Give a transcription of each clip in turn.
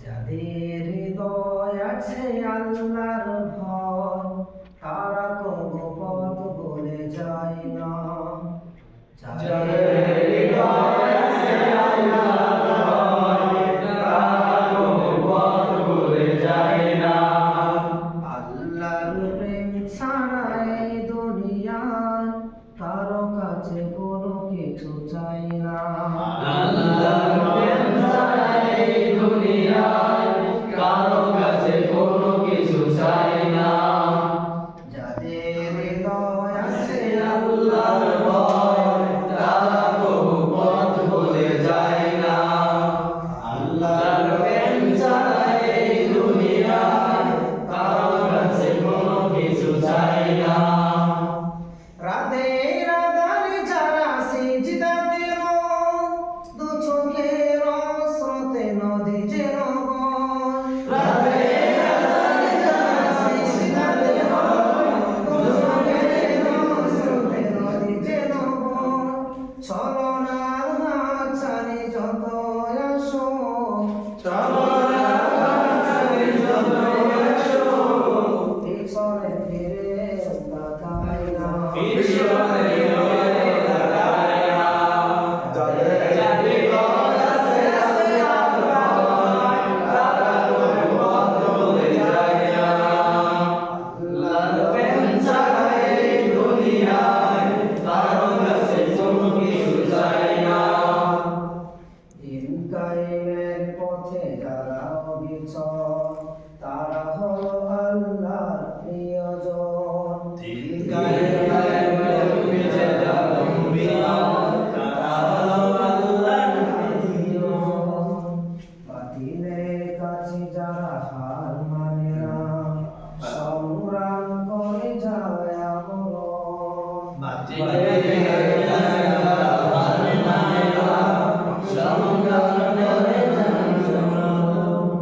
যাদের হৃদয় আছে আল্লাহর ভয়, তারা কবু পথ ভুলে যায় না। যাদের হৃদয় আছে আল্লাহর ভয়, তারা কবু পথ ভুলে যায় না। আল্লাহর প্রেম ছাড়া এই দুনিয়ায় কারো কাছে কোনো কিছু চাই না। আল্লাহর প্রেম ছাড়া এই দুনিয়ায় কারো কাছে কোনো কিছু চাই না। যাদের হৃদয় আছে আল্লাহর ভয়, তারা কবু পথ ভুলে যায় না। আল্লাহর প্রেম ছাড়া এই দুনিয়ায় কারো কাছে কোনো কিছু চাই না। রাতের আঁধারে যারা সিজদাতে রয়, দু চোখের স্রোতে নদী যেন বয়। রাতের আঁধারে যারা সিজদাতে রয়, দু চোখের স্রোতে নদী যেন বয়। ছলনার হাতছানি যত আসো, ছলনার হাতছানি যত আসো, পিছনে ফিরে তাকাই না। পিছনে ফিরে তাকাই না। যাদের হৃদয় আছে আল্লাহর ভয়, তারা কবু পথ ভুলে যায় না। আল্লাহর প্রেম ছাড়া এই দুনিয়ায় কারো কাছে কোনো কিছু চাই না। দিন কায়েমের পথে যারা অবিচল, তারা হলো আল্লাহর প্রিয়জন। দিন কায়েমের পথে যারা অবিচল, তারা হলো আল্লাহর প্রিয়জন। বাতিলের কাছে যারা হার মানে না, সংগ্রাম করে যায় আমরণ। বাতিলের কাছে যারা হার মানে না, সংগ্রাম করে যায় আমরণ।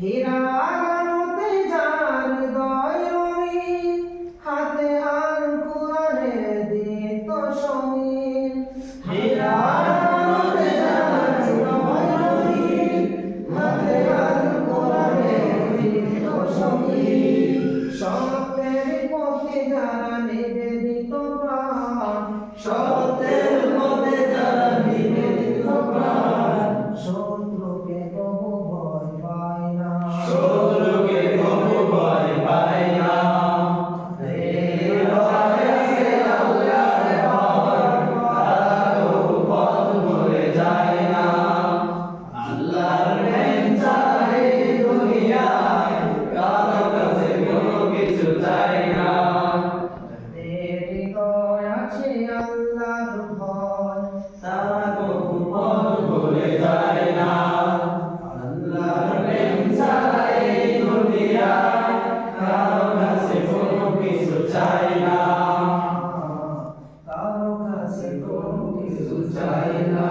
হীরাতে যার হৃদয় রঙিন, হাতে আল কুরআনের দিত সঙ্গীন। হীরাতে যার হৃদয় রঙিন, হাতে আল কুরআনের দিত সঙ্গীন। সত্যের পথে যারা নিবেদিত প্রাণ, সত্যের পথে যারা নিবেদিত প্রাণ, শত্রুকে কবু ভয় পায় না। শত্রুকে কবু ভয় পায় না। হৃদয় আছে আল্লাহর ভয়, তারা কবু পথ ভুলে যায় না। আল্লাহর প্রেম ছাড়া এই দুনিয়ায় কারো কাছে কোনো কিছু চাই না। যাদের হৃদয় আছে আল্লাহর ভয়, তারা কবু পথ ভুলে যায় না। আল্লাহর প্রেম ছাড়া এই দুনিয়ায় কারো কাছে কোনো কিছু চাই না। কারো কাছে কোনো কিছু চাই না।